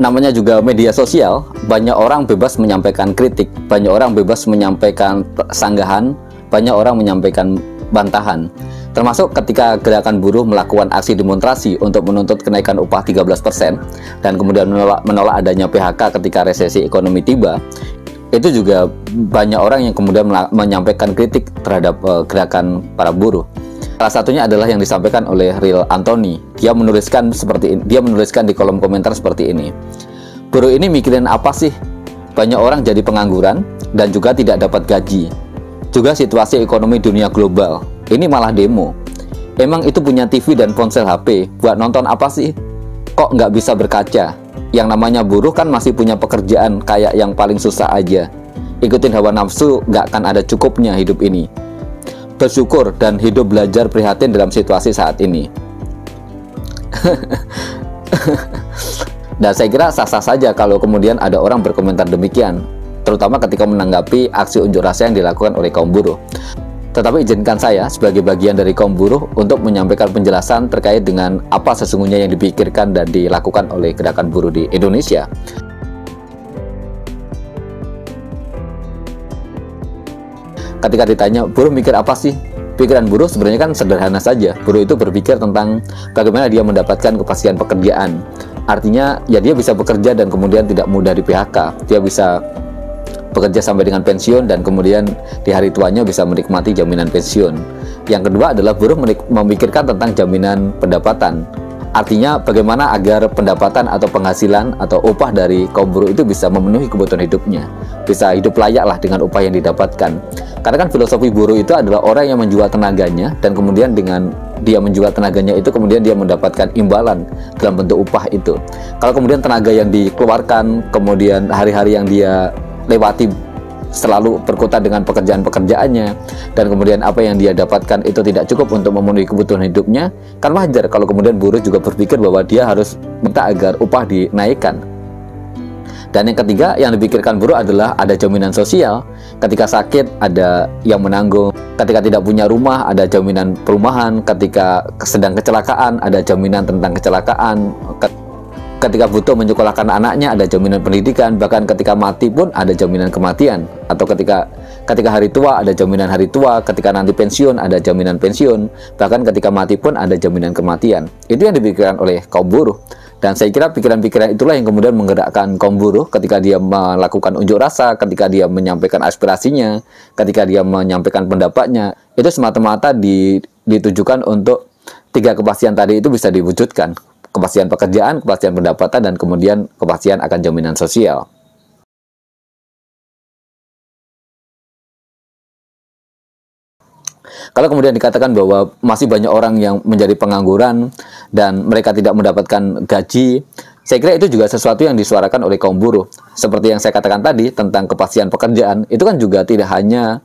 namanya juga media sosial, banyak orang bebas menyampaikan kritik, banyak orang bebas menyampaikan sanggahan, banyak orang menyampaikan bantahan. Termasuk ketika gerakan buruh melakukan aksi demonstrasi untuk menuntut kenaikan upah 13% dan kemudian menolak adanya PHK ketika resesi ekonomi tiba. Itu juga banyak orang yang kemudian menyampaikan kritik terhadap gerakan para buruh. Salah satunya adalah yang disampaikan oleh Real Anthony. Dia menuliskan di kolom komentar seperti ini. Buruh ini mikirin apa sih? Banyak orang jadi pengangguran dan juga tidak dapat gaji. Juga situasi ekonomi dunia global. Ini malah demo. Emang itu punya TV dan ponsel HP. Buat nonton apa sih? Kok nggak bisa berkaca? Yang namanya buruh kan masih punya pekerjaan kayak yang paling susah aja. Ikutin hawa nafsu nggak akan ada cukupnya hidup ini. Bersyukur dan hidup belajar prihatin dalam situasi saat ini. Dan saya kira sah-sah saja kalau kemudian ada orang berkomentar demikian, terutama ketika menanggapi aksi unjuk rasa yang dilakukan oleh kaum buruh. Tetapi izinkan saya sebagai bagian dari kaum buruh untuk menyampaikan penjelasan terkait dengan apa sesungguhnya yang dipikirkan dan dilakukan oleh gerakan buruh di Indonesia. Ketika ditanya, buruh mikir apa sih? Pikiran buruh sebenarnya kan sederhana saja. Buruh itu berpikir tentang bagaimana dia mendapatkan kepastian pekerjaan. Artinya, ya dia bisa bekerja dan kemudian tidak mudah di PHK. Dia bisa bekerja sampai dengan pensiun dan kemudian di hari tuanya bisa menikmati jaminan pensiun. Yang kedua adalah buruh memikirkan tentang jaminan pendapatan. Artinya bagaimana agar pendapatan atau penghasilan atau upah dari kaum buruh itu bisa memenuhi kebutuhan hidupnya, bisa hidup layak lah dengan upah yang didapatkan. Karena kan filosofi buruh itu adalah orang yang menjual tenaganya dan kemudian dengan dia menjual tenaganya itu kemudian dia mendapatkan imbalan dalam bentuk upah itu. Kalau kemudian tenaga yang dikeluarkan, kemudian hari-hari yang dia lewati selalu berkutat dengan pekerjaan-pekerjaannya dan kemudian apa yang dia dapatkan itu tidak cukup untuk memenuhi kebutuhan hidupnya, kan wajar kalau kemudian buruh juga berpikir bahwa dia harus minta agar upah dinaikkan. Dan yang ketiga yang dipikirkan buruh adalah ada jaminan sosial. Ketika sakit ada yang menanggung, ketika tidak punya rumah ada jaminan perumahan, ketika sedang kecelakaan ada jaminan tentang kecelakaan, ketika butuh menyekolahkan anaknya ada jaminan pendidikan, bahkan ketika mati pun ada jaminan kematian, atau ketika hari tua ada jaminan hari tua, ketika nanti pensiun ada jaminan pensiun, bahkan ketika mati pun ada jaminan kematian. Itu yang dipikirkan oleh kaum buruh. Dan saya kira pikiran-pikiran itulah yang kemudian menggerakkan kaum buruh ketika dia melakukan unjuk rasa, ketika dia menyampaikan aspirasinya, ketika dia menyampaikan pendapatnya. Itu semata-mata ditujukan untuk tiga kepastian tadi itu bisa diwujudkan. Kepastian pekerjaan, kepastian pendapatan, dan kemudian kepastian akan jaminan sosial. Kalau kemudian dikatakan bahwa masih banyak orang yang menjadi pengangguran dan mereka tidak mendapatkan gaji, saya kira itu juga sesuatu yang disuarakan oleh kaum buruh. Seperti yang saya katakan tadi tentang kepastian pekerjaan, itu kan juga tidak hanya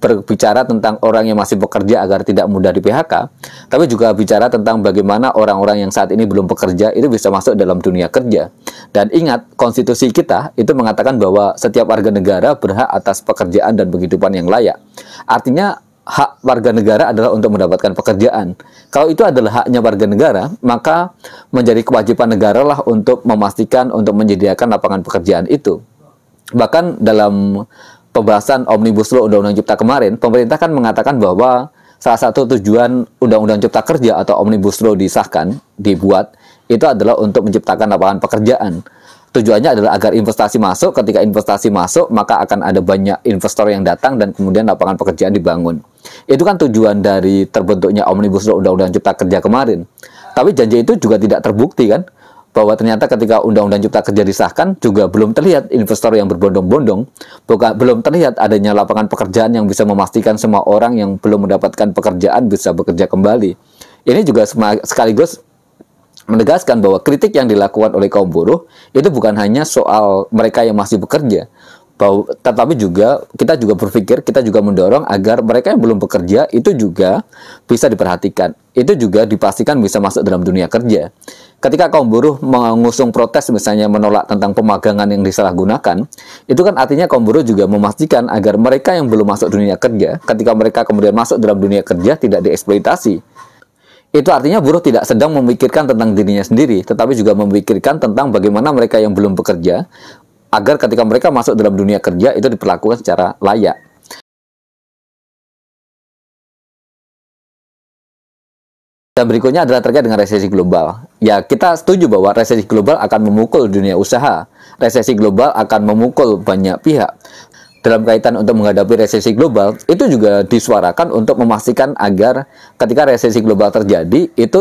berbicara tentang orang yang masih bekerja agar tidak mudah di PHK, tapi juga bicara tentang bagaimana orang-orang yang saat ini belum bekerja itu bisa masuk dalam dunia kerja. Dan ingat, konstitusi kita itu mengatakan bahwa setiap warga negara berhak atas pekerjaan dan penghidupan yang layak. Artinya, hak warga negara adalah untuk mendapatkan pekerjaan. Kalau itu adalah haknya warga negara, maka menjadi kewajiban negara lah untuk memastikan, untuk menyediakan lapangan pekerjaan itu. Bahkan dalam pembahasan Omnibus Law Undang-Undang Cipta kemarin, pemerintah kan mengatakan bahwa salah satu tujuan Undang-Undang Cipta Kerja atau Omnibus Law disahkan, dibuat, itu adalah untuk menciptakan lapangan pekerjaan. Tujuannya adalah agar investasi masuk, ketika investasi masuk, maka akan ada banyak investor yang datang dan kemudian lapangan pekerjaan dibangun. Itu kan tujuan dari terbentuknya Omnibus Law Undang-Undang Cipta Kerja kemarin. Tapi janji itu juga tidak terbukti kan? Bahwa ternyata ketika Undang-Undang Cipta Kerja disahkan juga belum terlihat investor yang berbondong-bondong, belum terlihat adanya lapangan pekerjaan yang bisa memastikan semua orang yang belum mendapatkan pekerjaan bisa bekerja kembali. Ini juga sekaligus menegaskan bahwa kritik yang dilakukan oleh kaum buruh itu bukan hanya soal mereka yang masih bekerja, tetapi juga kita juga berpikir, kita juga mendorong agar mereka yang belum bekerja itu juga bisa diperhatikan, itu juga dipastikan bisa masuk dalam dunia kerja. Ketika kaum buruh mengusung protes misalnya menolak tentang pemagangan yang disalahgunakan, itu kan artinya kaum buruh juga memastikan agar mereka yang belum masuk dunia kerja, ketika mereka kemudian masuk dalam dunia kerja tidak dieksploitasi. Itu artinya buruh tidak sedang memikirkan tentang dirinya sendiri, tetapi juga memikirkan tentang bagaimana mereka yang belum bekerja, agar ketika mereka masuk dalam dunia kerja itu diperlakukan secara layak. Dan berikutnya adalah terkait dengan resesi global. Ya, kita setuju bahwa resesi global akan memukul dunia usaha. Resesi global akan memukul banyak pihak. Dalam kaitan untuk menghadapi resesi global, itu juga disuarakan untuk memastikan agar ketika resesi global terjadi, itu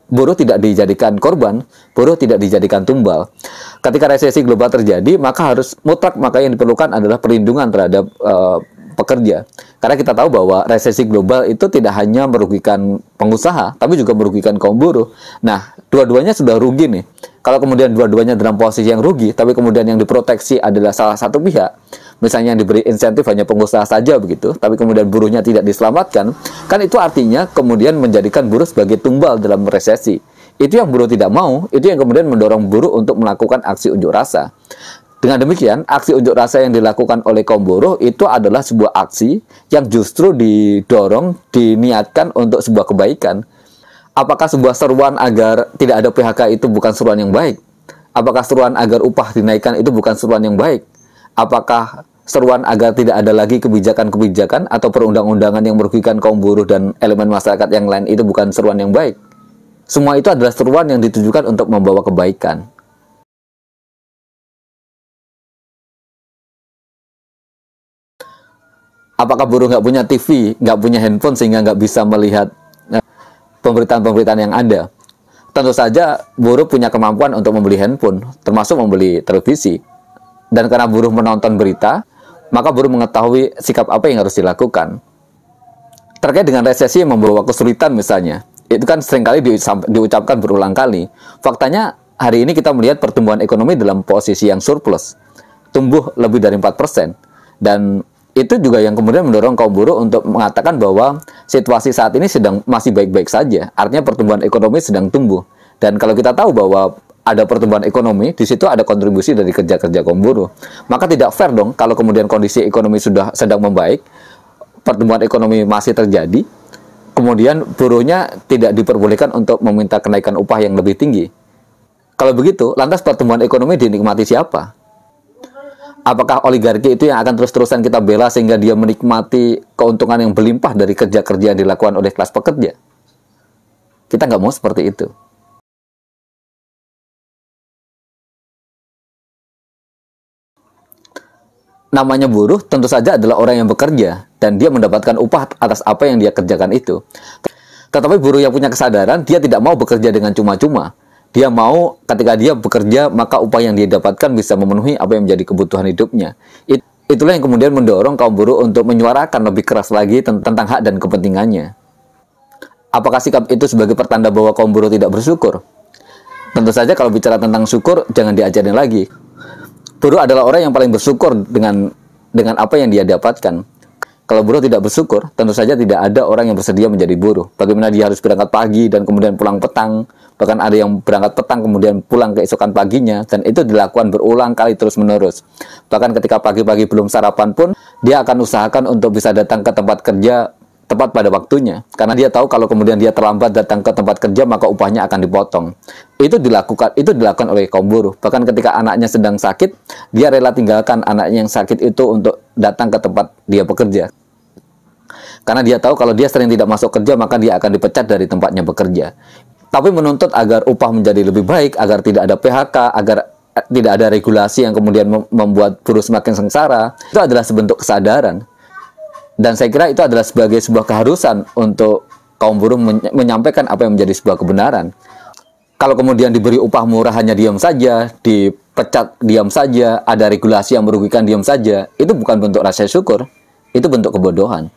buruh tidak dijadikan korban, buruh tidak dijadikan tumbal. Ketika resesi global terjadi, maka harus mutlak, maka yang diperlukan adalah perlindungan terhadap pekerja. Karena kita tahu bahwa resesi global itu tidak hanya merugikan pengusaha, tapi juga merugikan kaum buruh. Nah, dua-duanya sudah rugi nih. Kalau kemudian dua-duanya dalam posisi yang rugi, tapi kemudian yang diproteksi adalah salah satu pihak, misalnya yang diberi insentif hanya pengusaha saja begitu, tapi kemudian buruhnya tidak diselamatkan, kan itu artinya kemudian menjadikan buruh sebagai tumbal dalam resesi. Itu yang buruh tidak mau, itu yang kemudian mendorong buruh untuk melakukan aksi unjuk rasa. Dengan demikian, aksi unjuk rasa yang dilakukan oleh kaum buruh itu adalah sebuah aksi yang justru didorong, diniatkan untuk sebuah kebaikan. Apakah sebuah seruan agar tidak ada PHK itu bukan seruan yang baik? Apakah seruan agar upah dinaikkan itu bukan seruan yang baik? Apakah seruan agar tidak ada lagi kebijakan-kebijakan atau perundang-undangan yang merugikan kaum buruh dan elemen masyarakat yang lain itu bukan seruan yang baik? Semua itu adalah seruan yang ditujukan untuk membawa kebaikan. Apakah buruh nggak punya TV, nggak punya handphone sehingga nggak bisa melihat pemberitaan-pemberitaan yang ada? Tentu saja buruh punya kemampuan untuk membeli handphone, termasuk membeli televisi. Dan karena buruh menonton berita, maka buruh mengetahui sikap apa yang harus dilakukan. Terkait dengan resesi yang membawa kesulitan misalnya, itu kan seringkali diucapkan berulang kali. Faktanya hari ini kita melihat pertumbuhan ekonomi dalam posisi yang surplus, tumbuh lebih dari 4%. Dan itu juga yang kemudian mendorong kaum buruh untuk mengatakan bahwa situasi saat ini masih baik-baik saja. Artinya pertumbuhan ekonomi sedang tumbuh. Dan kalau kita tahu bahwa ada pertumbuhan ekonomi, di situ ada kontribusi dari kerja-kerja kaum buruh. Maka tidak fair dong kalau kemudian kondisi ekonomi sudah sedang membaik, pertumbuhan ekonomi masih terjadi, kemudian buruhnya tidak diperbolehkan untuk meminta kenaikan upah yang lebih tinggi. Kalau begitu, lantas pertumbuhan ekonomi dinikmati siapa? Apakah oligarki itu yang akan terus-terusan kita bela sehingga dia menikmati keuntungan yang berlimpah dari kerja-kerja yang dilakukan oleh kelas pekerja? Kita nggak mau seperti itu. Namanya buruh tentu saja adalah orang yang bekerja dan dia mendapatkan upah atas apa yang dia kerjakan itu. Tetapi buruh yang punya kesadaran, dia tidak mau bekerja dengan cuma-cuma. Dia mau ketika dia bekerja, maka upah yang dia dapatkan bisa memenuhi apa yang menjadi kebutuhan hidupnya. Itulah yang kemudian mendorong kaum buruh untuk menyuarakan lebih keras lagi tentang hak dan kepentingannya. Apakah sikap itu sebagai pertanda bahwa kaum buruh tidak bersyukur? Tentu saja kalau bicara tentang syukur, jangan diajarin lagi. Buruh adalah orang yang paling bersyukur dengan apa yang dia dapatkan. Kalau buruh tidak bersyukur, tentu saja tidak ada orang yang bersedia menjadi buruh. Bagaimana dia harus berangkat pagi dan kemudian pulang petang. Bahkan ada yang berangkat petang kemudian pulang keesokan paginya. Dan itu dilakukan berulang kali terus-menerus. Bahkan ketika pagi-pagi belum sarapan pun, dia akan usahakan untuk bisa datang ke tempat kerja tepat pada waktunya. Karena dia tahu kalau kemudian dia terlambat datang ke tempat kerja, maka upahnya akan dipotong. Itu dilakukan oleh kaum buruh. Bahkan ketika anaknya sedang sakit, dia rela tinggalkan anaknya yang sakit itu untuk datang ke tempat dia bekerja. Karena dia tahu kalau dia sering tidak masuk kerja, maka dia akan dipecat dari tempatnya bekerja. Tapi menuntut agar upah menjadi lebih baik, agar tidak ada PHK, agar tidak ada regulasi yang kemudian membuat buruh semakin sengsara, itu adalah sebentuk kesadaran. Dan saya kira itu adalah sebagai sebuah keharusan untuk kaum buruh menyampaikan apa yang menjadi sebuah kebenaran. Kalau kemudian diberi upah murah hanya diam saja, dipecat diam saja, ada regulasi yang merugikan diam saja, itu bukan bentuk rasa syukur, itu bentuk kebodohan.